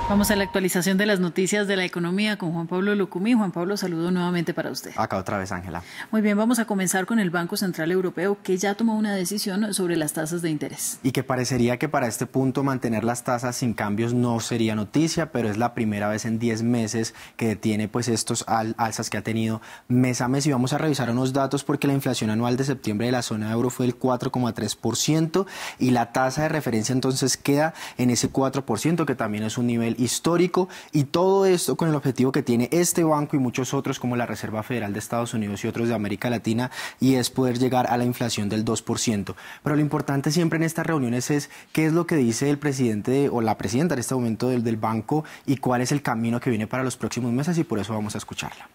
Vamos a la actualización de las noticias de la economía con Juan Pablo Lucumí. Juan Pablo, saludo nuevamente para usted. Acá otra vez, Ángela. Muy bien, vamos a comenzar con el Banco Central Europeo, que ya tomó una decisión sobre las tasas de interés. Y que parecería que para este punto mantener las tasas sin cambios no sería noticia, pero es la primera vez en 10 meses que detiene pues estos alzas que ha tenido mes a mes. Y vamos a revisar unos datos porque la inflación anual de septiembre de la zona euro fue del 4,3% y la tasa de referencia entonces queda en ese 4%, que también es un nivel histórico, y todo esto con el objetivo que tiene este banco y muchos otros como la Reserva Federal de Estados Unidos y otros de América Latina, y es poder llegar a la inflación del 2%. Pero lo importante siempre en estas reuniones es qué es lo que dice el presidente o la presidenta en este momento del banco y cuál es el camino que viene para los próximos meses, y por eso vamos a escucharla.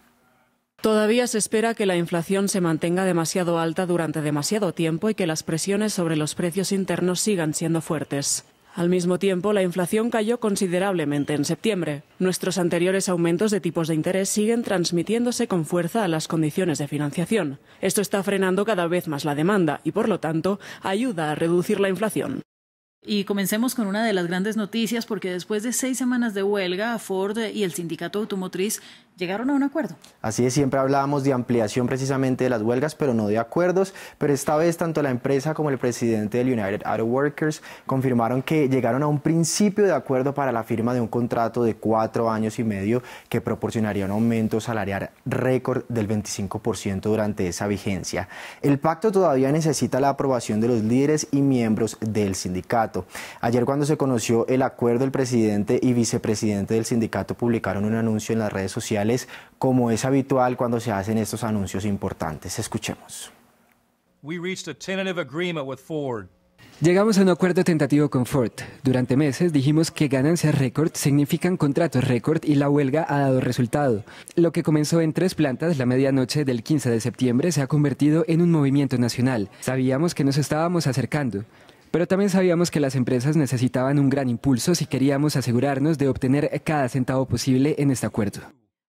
Todavía se espera que la inflación se mantenga demasiado alta durante demasiado tiempo y que las presiones sobre los precios internos sigan siendo fuertes. Al mismo tiempo, la inflación cayó considerablemente en septiembre. Nuestros anteriores aumentos de tipos de interés siguen transmitiéndose con fuerza a las condiciones de financiación. Esto está frenando cada vez más la demanda y, por lo tanto, ayuda a reducir la inflación. Y comencemos con una de las grandes noticias, porque después de 6 semanas de huelga, Ford y el sindicato automotriz llegaron a un acuerdo. Así es, siempre hablábamos de ampliación precisamente de las huelgas, pero no de acuerdos. Pero esta vez tanto la empresa como el presidente del United Auto Workers confirmaron que llegaron a un principio de acuerdo para la firma de un contrato de 4 años y medio que proporcionaría un aumento salarial récord del 25% durante esa vigencia. El pacto todavía necesita la aprobación de los líderes y miembros del sindicato. Ayer, cuando se conoció el acuerdo, el presidente y vicepresidente del sindicato publicaron un anuncio en las redes sociales, como es habitual cuando se hacen estos anuncios importantes. Escuchemos. Llegamos a un acuerdo tentativo con Ford. Durante meses dijimos que ganancias récord significan contratos récord y la huelga ha dado resultado. Lo que comenzó en 3 plantas la medianoche del 15 de septiembre se ha convertido en un movimiento nacional. Sabíamos que nos estábamos acercando, pero también sabíamos que las empresas necesitaban un gran impulso si queríamos asegurarnos de obtener cada centavo posible en este acuerdo.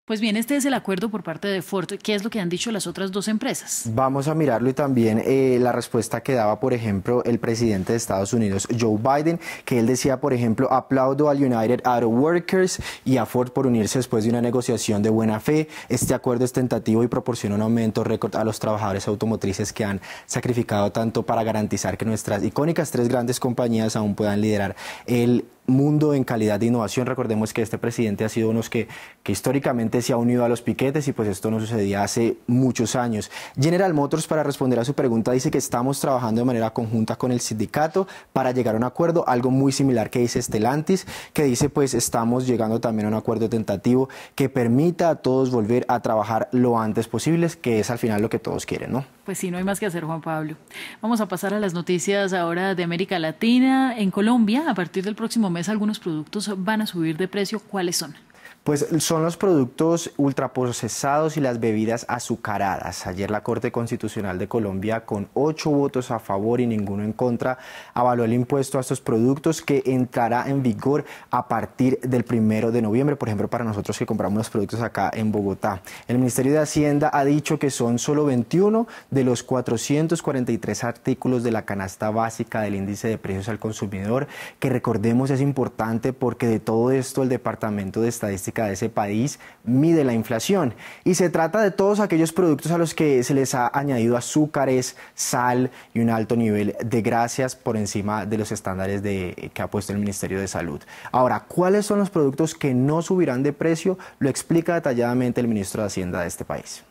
Pues bien, este es el acuerdo por parte de Ford. ¿Qué es lo que han dicho las otras 2 empresas? Vamos a mirarlo, y también la respuesta que daba, por ejemplo, el presidente de Estados Unidos, Joe Biden, que él decía, por ejemplo: aplaudo al United Auto Workers y a Ford por unirse después de una negociación de buena fe. Este acuerdo es tentativo y proporciona un aumento récord a los trabajadores automotrices que han sacrificado tanto para garantizar que nuestras icónicas 3 grandes compañías aún puedan liderar el mundo en calidad de innovación. Recordemos que este presidente ha sido uno que históricamente se ha unido a los piquetes, y pues esto no sucedía hace muchos años. General Motors, para responder a su pregunta, dice que estamos trabajando de manera conjunta con el sindicato para llegar a un acuerdo, algo muy similar que dice Stellantis, que dice pues estamos llegando también a un acuerdo tentativo que permita a todos volver a trabajar lo antes posible, que es al final lo que todos quieren, ¿no? Pues sí, no hay más que hacer, Juan Pablo. Vamos a pasar a las noticias ahora de América Latina. En Colombia, a partir del próximo mes, algunos productos van a subir de precio. ¿Cuáles son? Pues son los productos ultraprocesados y las bebidas azucaradas. Ayer la Corte Constitucional de Colombia, con 8 votos a favor y ninguno en contra, avaló el impuesto a estos productos, que entrará en vigor a partir del 1 de noviembre, por ejemplo, para nosotros que compramos los productos acá en Bogotá. El Ministerio de Hacienda ha dicho que son solo 21 de los 443 artículos de la canasta básica del índice de precios al consumidor, que recordemos es importante porque de todo esto el Departamento de Estadística de ese país mide la inflación, y se trata de todos aquellos productos a los que se les ha añadido azúcares, sal y un alto nivel de grasas por encima de los estándares que ha puesto el Ministerio de Salud. Ahora, ¿cuáles son los productos que no subirán de precio? Lo explica detalladamente el ministro de Hacienda de este país.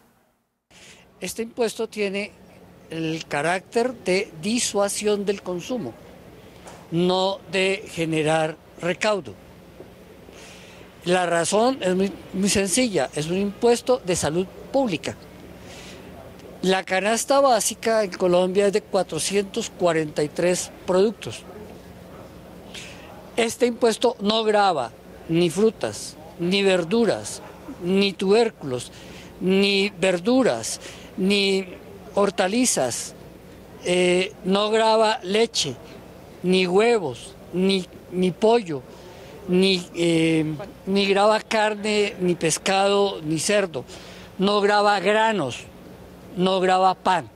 Este impuesto tiene el carácter de disuasión del consumo, no de generar recaudo. La razón es muy sencilla, es un impuesto de salud pública. La canasta básica en Colombia es de 443 productos. Este impuesto no grava ni frutas, ni verduras, ni tubérculos, ni verduras, ni hortalizas, no grava leche, ni huevos, ni pollo, ni grava carne, ni pescado, ni cerdo, no grava granos, no grava pan.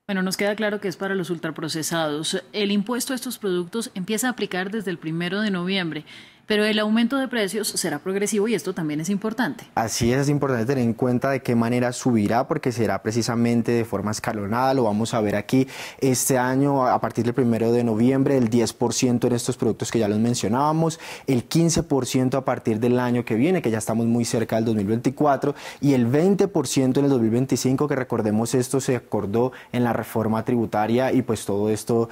Bueno, nos queda claro que es para los ultraprocesados. El impuesto a estos productos empieza a aplicar desde el 1 de noviembre. Pero el aumento de precios será progresivo y esto también es importante. Así es importante tener en cuenta de qué manera subirá, porque será precisamente de forma escalonada. Lo vamos a ver aquí este año a partir del 1 de noviembre, el 10% en estos productos que ya los mencionábamos, el 15% a partir del año que viene, que ya estamos muy cerca del 2024, y el 20% en el 2025, que recordemos esto se acordó en la reforma tributaria y pues todo esto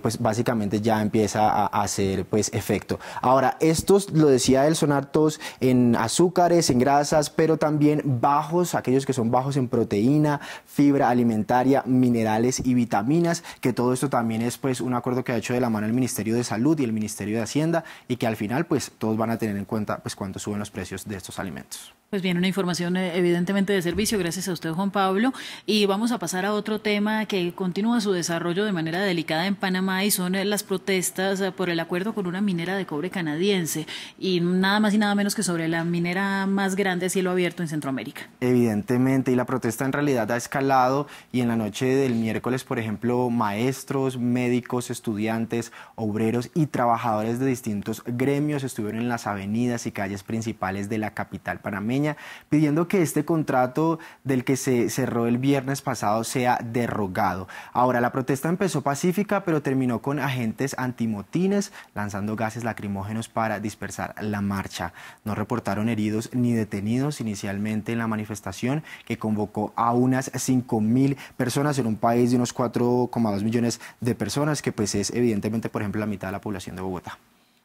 pues básicamente ya empieza a hacer pues efecto. Ahora, estos, lo decía él, son altos en azúcares, en grasas, pero también bajos, aquellos que son bajos en proteína, fibra alimentaria, minerales y vitaminas, que todo esto también es pues un acuerdo que ha hecho de la mano el Ministerio de Salud y el Ministerio de Hacienda, y que al final pues todos van a tener en cuenta pues cuánto suben los precios de estos alimentos. Pues bien, una información evidentemente de servicio, gracias a usted, Juan Pablo. Y vamos a pasar a otro tema que continúa su desarrollo de manera delicada en Panamá, y son las protestas por el acuerdo con una minera de cobre canadiense, y nada más y nada menos que sobre la minera más grande a cielo abierto en Centroamérica. Evidentemente, y la protesta en realidad ha escalado, y en la noche del miércoles, por ejemplo, maestros, médicos, estudiantes, obreros y trabajadores de distintos gremios estuvieron en las avenidas y calles principales de la capital panameña, pidiendo que este contrato del que se cerró el viernes pasado sea derogado. Ahora, la protesta empezó pacífica, pero terminó con agentes antimotines lanzando gases lacrimógenos para dispersar la marcha. No reportaron heridos ni detenidos inicialmente en la manifestación, que convocó a unas 5.000 personas en un país de unos 4,2 millones de personas, que pues es evidentemente, por ejemplo, la mitad de la población de Bogotá.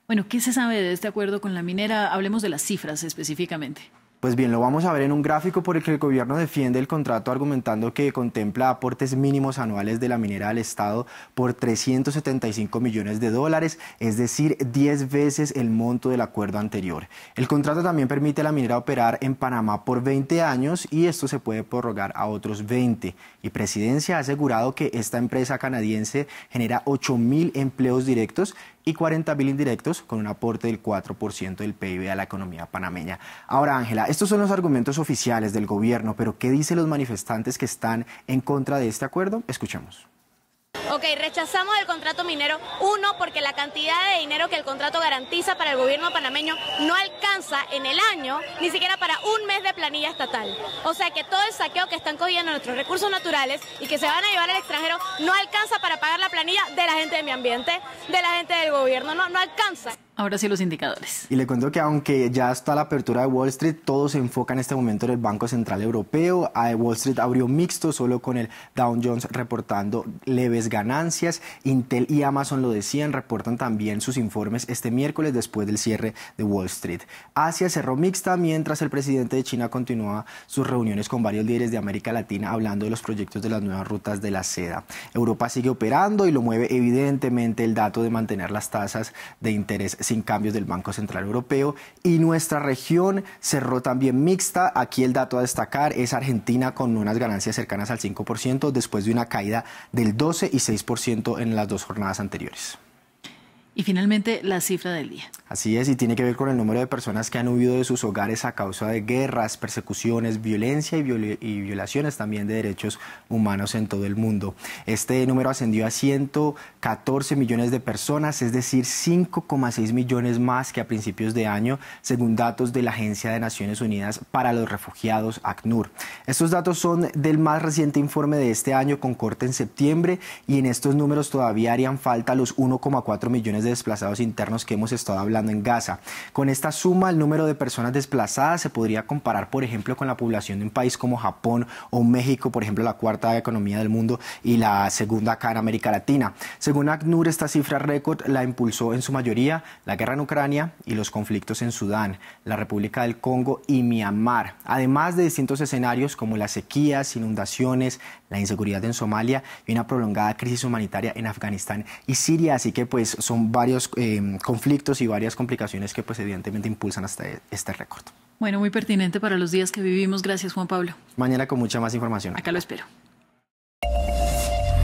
Bueno, ¿qué se sabe de este acuerdo con la minera? Hablemos de las cifras específicamente. Pues bien, lo vamos a ver en un gráfico por el que el gobierno defiende el contrato, argumentando que contempla aportes mínimos anuales de la minera al Estado por 375 millones de dólares, es decir, 10 veces el monto del acuerdo anterior. El contrato también permite a la minera operar en Panamá por 20 años y esto se puede prorrogar a otros 20. Y Presidencia ha asegurado que esta empresa canadiense genera 8.000 empleos directos y 40.000 indirectos, con un aporte del 4% del PIB a la economía panameña. Ahora, Ángela, estos son los argumentos oficiales del gobierno, pero ¿qué dicen los manifestantes que están en contra de este acuerdo? Escuchemos. Ok, rechazamos el contrato minero, uno, porque la cantidad de dinero que el contrato garantiza para el gobierno panameño no alcanza en el año ni siquiera para un mes de planilla estatal. O sea que todo el saqueo que están cogiendo nuestros recursos naturales y que se van a llevar al extranjero no alcanza para pagar la planilla de la gente de medio ambiente, de la gente del gobierno, no alcanza. Ahora sí los indicadores. Y le cuento que aunque ya está la apertura de Wall Street, todo se enfoca en este momento en el Banco Central Europeo. Wall Street abrió mixto, solo con el Dow Jones reportando leves ganancias. Intel y Amazon, lo decían, reportan también sus informes este miércoles después del cierre de Wall Street. Asia cerró mixta, mientras el presidente de China continúa sus reuniones con varios líderes de América Latina hablando de los proyectos de las nuevas rutas de la seda. Europa sigue operando y lo mueve evidentemente el dato de mantener las tasas de interés sin cambios del Banco Central Europeo, y nuestra región cerró también mixta. Aquí el dato a destacar es Argentina, con unas ganancias cercanas al 5% después de una caída del 12 y 6% en las dos jornadas anteriores. Y finalmente, la cifra del día. Así es, y tiene que ver con el número de personas que han huido de sus hogares a causa de guerras, persecuciones, violencia y violaciones también de derechos humanos en todo el mundo. Este número ascendió a 114 millones de personas, es decir, 5,6 millones más que a principios de año, según datos de la Agencia de Naciones Unidas para los Refugiados, ACNUR. Estos datos son del más reciente informe de este año, con corte en septiembre, y en estos números todavía harían falta los 1,4 millones de desplazados internos que hemos estado hablando en Gaza. Con esta suma, el número de personas desplazadas se podría comparar, por ejemplo, con la población de un país como Japón o México, por ejemplo, la cuarta economía del mundo y la segunda acá en América Latina. Según ACNUR, esta cifra récord la impulsó en su mayoría la guerra en Ucrania y los conflictos en Sudán, la República del Congo y Myanmar, además de distintos escenarios como las sequías, inundaciones, la inseguridad en Somalia y una prolongada crisis humanitaria en Afganistán y Siria. Así que pues son varios conflictos y varias complicaciones que pues evidentemente impulsan hasta este récord. Bueno, muy pertinente para los días que vivimos. Gracias, Juan Pablo. Mañana con mucha más información. Acá lo espero.